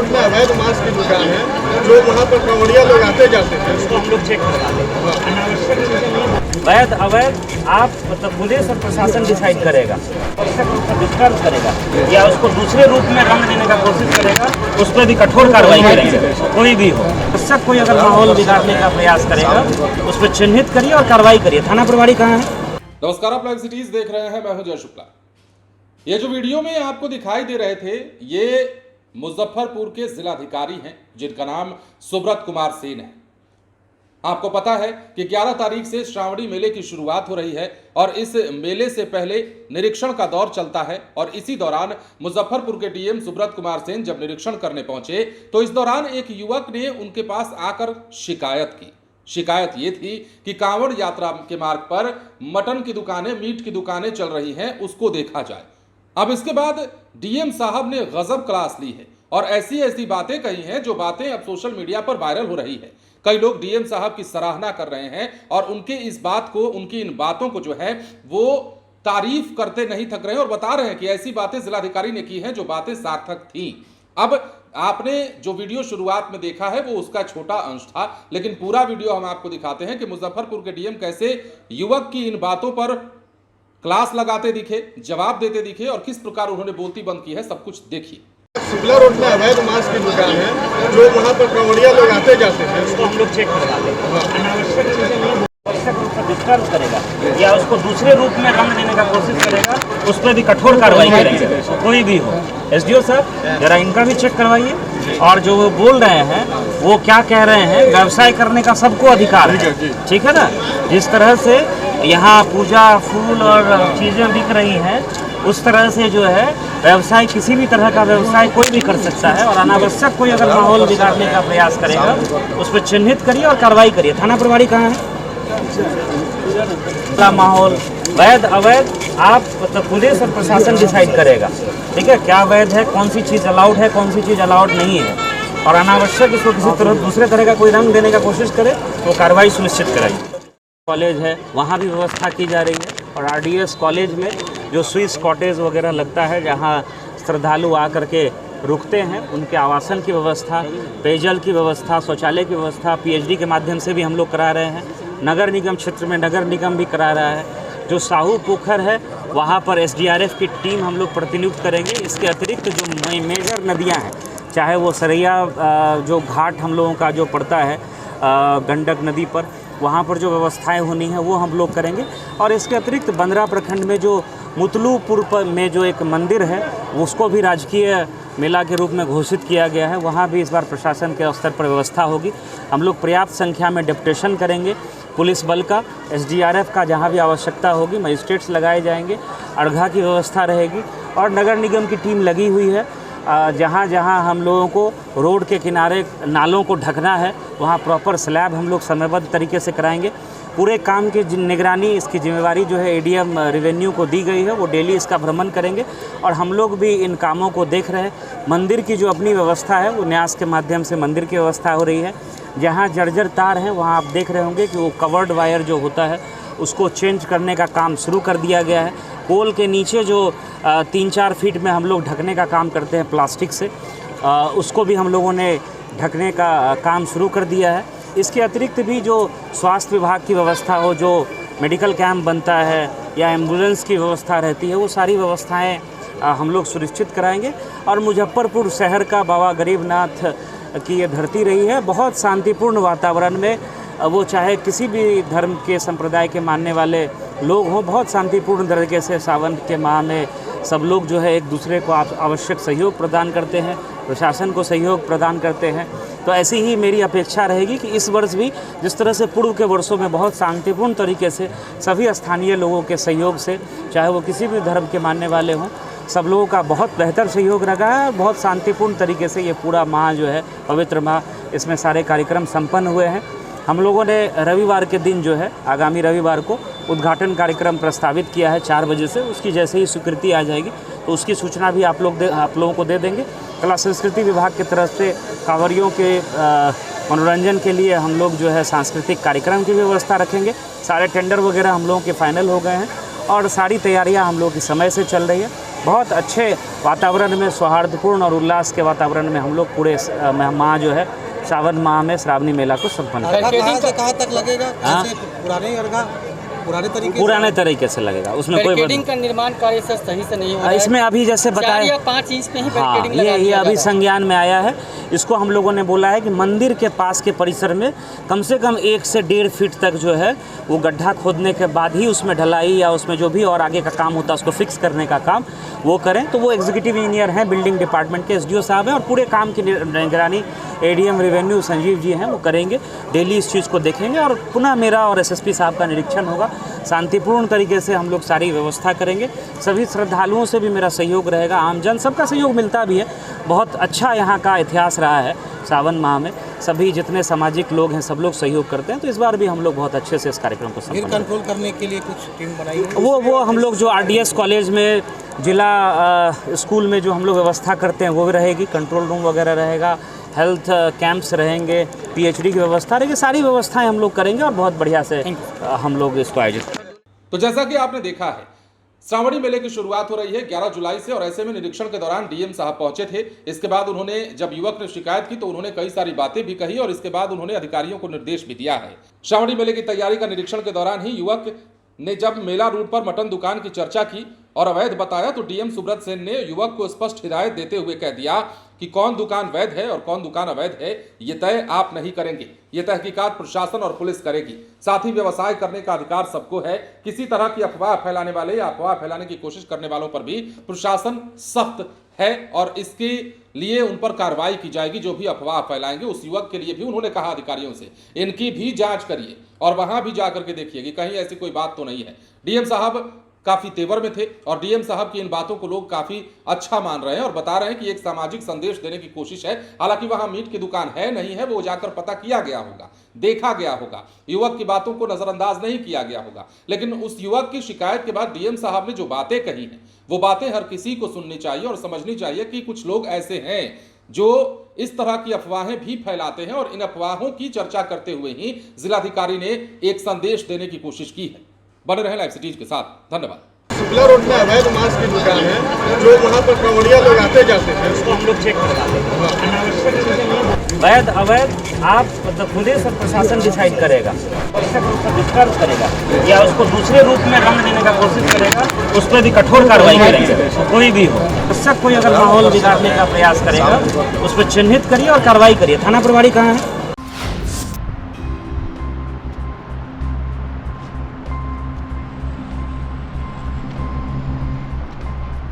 Road में अवैध मांस की दुकान है, लोग वहाँ पर कांवड़िया लोग आते जाते हैं, उसको हम लोग चेक करवा देंगे। वैध अवैध आप मतलब पुलिस और प्रशासन डिसाइड करेगा, उसका डिस्टर्ब करेगा या उसको दूसरे रूप में रंग देने का कोशिश करेगा, उस पर भी कठोर कार्रवाई करेंगे। कोई भी हो, उससे कोई अगर माहौल बिगाड़ने का प्रयास करेगा उस पर चिन्हित करिए और कार्रवाई करिए। थाना प्रभारी कहाँ है? नमस्कार, आप लाइव सिटीज देख रहे हैं, मैं हूं जय शुक्ला। ये जो वीडियो में आपको दिखाई दे रहे थे, ये मुजफ्फरपुर के जिलाधिकारी हैं जिनका नाम सुब्रत कुमार सेन है। आपको पता है कि 11 तारीख से श्रावणी मेले की शुरुआत हो रही है और इस मेले से पहले निरीक्षण का दौर चलता है। और इसी दौरान मुजफ्फरपुर के डीएम सुब्रत कुमार सेन जब निरीक्षण करने पहुंचे तो इस दौरान एक युवक ने उनके पास आकर शिकायत की। शिकायत ये थी कि कांवड़ यात्रा के मार्ग पर मटन की दुकानें, मीट की दुकानें चल रही हैं, उसको देखा जाए। अब इसके बाद डीएम साहब ने गजब क्लास ली है और ऐसी ऐसी बातें कही हैं जो बातें अब सोशल मीडिया पर वायरल हो रही है। कई लोग डीएम साहब की सराहना कर रहे हैं और उनके इस बात को, उनकी इन बातों को जो है वो तारीफ करते नहीं थक रहे हैं और बता रहे हैं कि ऐसी बातें जिलाधिकारी ने की हैं जो बातें सार्थक थी। अब आपने जो वीडियो शुरुआत में देखा है वो उसका छोटा अंश था, लेकिन पूरा वीडियो हम आपको दिखाते हैं कि मुजफ्फरपुर के डीएम कैसे युवक की इन बातों पर क्लास लगाते दिखे, जवाब देते दिखे और किस प्रकार उन्होंने बोलती बंद की है, सब कुछ देखिए। शुक्ला रोड में अवैध मांस की दुकान है, लोग वहाँ पर कांवड़िया लोग आते जाते हैं, उसको हम लोग चेक करवा देंगे। डिस्टर्ब करेगा या उसको दूसरे रूप में रंग देने का कोशिश करेगा, उस पर भी कठोर कार्रवाई करेंगे। कोई भी हो। एसडीओ साहब जरा इनका भी चेक करवाइए और जो वो बोल रहे हैं वो क्या कह रहे हैं। व्यवसाय करने का सबको अधिकार है, ठीक है ना। जिस तरह से यहाँ पूजा फूल और चीज़ें बिक रही हैं, उस तरह से जो है व्यवसाय, किसी भी तरह का व्यवसाय कोई भी कर सकता है और अनावश्यक कोई अगर माहौल बिगाड़ने का प्रयास करेगा उस पर चिन्हित करिए और कार्रवाई करिए। थाना प्रभारी कहाँ है? माहौल वैध अवैध आप मतलब पुलिस और प्रशासन डिसाइड करेगा, ठीक है। क्या वैध है, कौन सी चीज़ अलाउड है, कौन सी चीज़ अलाउड नहीं है, और अनावश्यक इसको किसी तरह दूसरे तरह का कोई रंग देने का कोशिश करे तो कार्रवाई सुनिश्चित कराइए। कॉलेज है वहाँ भी व्यवस्था की जा रही है और आरडीएस कॉलेज में जो स्विस कॉटेज वगैरह लगता है जहाँ श्रद्धालु आकर के रुकते हैं, उनके आवासन की व्यवस्था, पेयजल की व्यवस्था, शौचालय की व्यवस्था पीएचडी के माध्यम से भी हम लोग करा रहे हैं। नगर निगम क्षेत्र में नगर निगम भी करा रहा है। जो साहू पोखर है वहाँ पर एसडीआरएफ की टीम हम लोग प्रतिनियुक्त करेंगे। इसके अतिरिक्त जो मेजर नदियाँ हैं, चाहे वो सरैया जो घाट हम लोगों का जो पड़ता है गंडक नदी पर, वहाँ पर जो व्यवस्थाएं होनी है वो हम लोग करेंगे। और इसके अतिरिक्त बंदरा प्रखंड में जो मुतलूपुर में जो एक मंदिर है उसको भी राजकीय मेला के रूप में घोषित किया गया है, वहाँ भी इस बार प्रशासन के स्तर पर व्यवस्था होगी। हम लोग पर्याप्त संख्या में डेपुटेशन करेंगे पुलिस बल का, एसडीआरएफ का, जहाँ भी आवश्यकता होगी मजिस्ट्रेट्स लगाए जाएंगे, अर्घा की व्यवस्था रहेगी और नगर निगम की टीम लगी हुई है। जहाँ जहाँ हम लोगों को रोड के किनारे नालों को ढकना है वहाँ प्रॉपर स्लैब हम लोग समयबद्ध तरीके से कराएंगे। पूरे काम की निगरानी, इसकी जिम्मेवारी जो है एडीएम रेवेन्यू को दी गई है, वो डेली इसका भ्रमण करेंगे और हम लोग भी इन कामों को देख रहे हैं। मंदिर की जो अपनी व्यवस्था है वो न्यास के माध्यम से मंदिर की व्यवस्था हो रही है। जहाँ जर्जर तार हैं वहाँ आप देख रहे होंगे कि वो कवर्ड वायर जो होता है उसको चेंज करने का काम शुरू कर दिया गया है। पोल के नीचे जो 3-4 फीट में हम लोग ढकने का काम करते हैं प्लास्टिक से, उसको भी हम लोगों ने ढकने का काम शुरू कर दिया है। इसके अतिरिक्त भी जो स्वास्थ्य विभाग की व्यवस्था हो, जो मेडिकल कैंप बनता है या एम्बुलेंस की व्यवस्था रहती है, वो सारी व्यवस्थाएं हम लोग सुनिश्चित कराएंगे। और मुजफ्फरपुर शहर का बाबा गरीबनाथ की ये धरती रही है, बहुत शांतिपूर्ण वातावरण में, वो चाहे किसी भी धर्म के संप्रदाय के मानने वाले लोग हों, बहुत शांतिपूर्ण तरीके से सावन के माह में सब लोग जो है एक दूसरे को आवश्यक सहयोग प्रदान करते हैं, प्रशासन को सहयोग प्रदान करते हैं। तो ऐसी ही मेरी अपेक्षा रहेगी कि इस वर्ष भी जिस तरह से पूर्व के वर्षों में बहुत शांतिपूर्ण तरीके से सभी स्थानीय लोगों के सहयोग से, चाहे वो किसी भी धर्म के मानने वाले हों, सब लोगों का बहुत बेहतर सहयोग रहा है। बहुत शांतिपूर्ण तरीके से ये पूरा माह जो है, पवित्र माह, इसमें सारे कार्यक्रम संपन्न हुए हैं। हम लोगों ने रविवार के दिन जो है, आगामी रविवार को उद्घाटन कार्यक्रम प्रस्तावित किया है 4 बजे से। उसकी जैसे ही स्वीकृति आ जाएगी तो उसकी सूचना भी आप लोगों को दे देंगे। कला संस्कृति विभाग की तरफ से कांवरियों के मनोरंजन के लिए हम लोग जो है सांस्कृतिक कार्यक्रम की व्यवस्था रखेंगे। सारे टेंडर वगैरह हम लोगों के फाइनल हो गए हैं और सारी तैयारियां हम लोग की समय से चल रही है। बहुत अच्छे वातावरण में, सौहार्दपूर्ण और उल्लास के वातावरण में हम लोग पूरे माह जो है सावन माह में श्रावणी मेला को संपन्न करेंगे। कहाँ से कहाँ तक लगेगा? पुराने तरीके से लगेगा, उसमें कोई बैरिकेडिंग का निर्माण कार्य सर सही से नहीं हो रहा है। इसमें अभी जैसे बताया 4 या 5 इंच में ही हाँ, बैरिकेडिंग लगा ये दिया अभी जा रहा है। संज्ञान में आया है। इसको हम लोगों ने बोला है कि मंदिर के पास के परिसर में कम से कम 1 से 1.5 फीट तक जो है वो गड्ढा खोदने के बाद ही उसमें ढलाई या उसमें जो भी और आगे का काम होता है उसको फिक्स करने का काम वो करें। तो वो एग्जीक्यूटिव इंजीनियर हैं, बिल्डिंग डिपार्टमेंट के SDO साहब हैं और पूरे काम की निगरानी ADM रेवेन्यू संजीव जी हैं, वो करेंगे। डेली इस चीज़ को देखेंगे और पुनः मेरा और SSP साहब का निरीक्षण होगा। शांतिपूर्ण तरीके से हम लोग सारी व्यवस्था करेंगे। सभी श्रद्धालुओं से भी मेरा सहयोग रहेगा, आमजन सबका सहयोग मिलता भी है। बहुत अच्छा यहाँ का इतिहास रहा है सावन माह में। सभी जितने सामाजिक लोग हैं सब लोग सहयोग करते हैं। तो इस बार भी हम लोग बहुत अच्छे से इस कार्यक्रम को भीड़ संपन्न कंट्रोल करने के लिए कुछ टीम बनाई है? वो हम लोग जो RDS कॉलेज में, जिला स्कूल में जो हम लोग व्यवस्था करते हैं वो भी रहेगी। कंट्रोल रूम वगैरह रहेगा, हेल्थ कैंप्स रहेंगे, PhD की व्यवस्था रहेगी। सारी व्यवस्थाएं हम लोग करेंगे और बहुत बढ़िया से हम लोग इसको आयोजित करेंगे। तो जैसा कि आपने देखा है, श्रावणी मेले की शुरुआत हो रही है 11 जुलाई से और ऐसे में निरीक्षण के दौरान DM साहब पहुंचे थे। इसके बाद उन्होंने, जब युवक ने शिकायत की तो उन्होंने कई सारी बातें भी कही और इसके बाद उन्होंने अधिकारियों को निर्देश भी दिया है। श्रावणी मेले की तैयारी का निरीक्षण के दौरान ही युवक ने जब मेला रूट पर मटन दुकान की चर्चा की और अवैध बताया तो DM सुब्रत सेन ने युवक को स्पष्ट हिदायत देते हुए कह दिया कि कौन दुकान वैध है और कौन दुकान अवैध है ये तय आप नहीं करेंगे, ये तहकीकात प्रशासन और पुलिस करेगी। साथ ही व्यवसाय करने का अधिकार सबको है। किसी तरह की अफवाह फैलाने वाले या अफवाह फैलाने की कोशिश करने वालों पर भी प्रशासन सख्त है और इसके लिए उन पर कार्रवाई की जाएगी जो भी अफवाह फैलाएंगे। उस युवक के लिए भी उन्होंने कहा अधिकारियों से इनकी भी जांच करिए और वहां भी जाकर के देखिए कि कहीं ऐसी कोई बात तो नहीं है। DM साहब काफी तेवर में थे और DM साहब की इन बातों को लोग काफी अच्छा मान रहे हैं और बता रहे हैं कि एक सामाजिक संदेश देने की कोशिश है। हालांकि वहां मीट की दुकान है नहीं है वो जाकर पता किया गया होगा, देखा गया होगा, युवक की बातों को नजरअंदाज नहीं किया गया होगा। लेकिन उस युवक की शिकायत के बाद DM साहब ने जो बातें कही हैं वो बातें हर किसी को सुननी चाहिए और समझनी चाहिए कि कुछ लोग ऐसे हैं जो इस तरह की अफवाहें भी फैलाते हैं और इन अफवाहों की चर्चा करते हुए ही जिलाधिकारी ने एक संदेश देने की कोशिश की है। बने रहें लाइव सिटीज के साथ। धन्यवाद। शुक्ला रोड में अवैध मांस की दुकान है जो वहाँ पर कांवड़िया लोग आते जाते थे, उसको हम लोग चेक करवाते हैं। वैध अवैध आप मतलब पुलिस और प्रशासन डिसाइड करेगा, उसका डिस्कस करेगा या उसको दूसरे रूप में रंग देने का कोशिश करेगा, उस पर भी कठोर कार्रवाई करेंगे। कोई भी हो, उससे कोई अगर माहौल बिगाड़ने का प्रयास करेगा उस पर चिन्हित करिए और कार्रवाई करिए। थाना प्रभारी कहाँ है?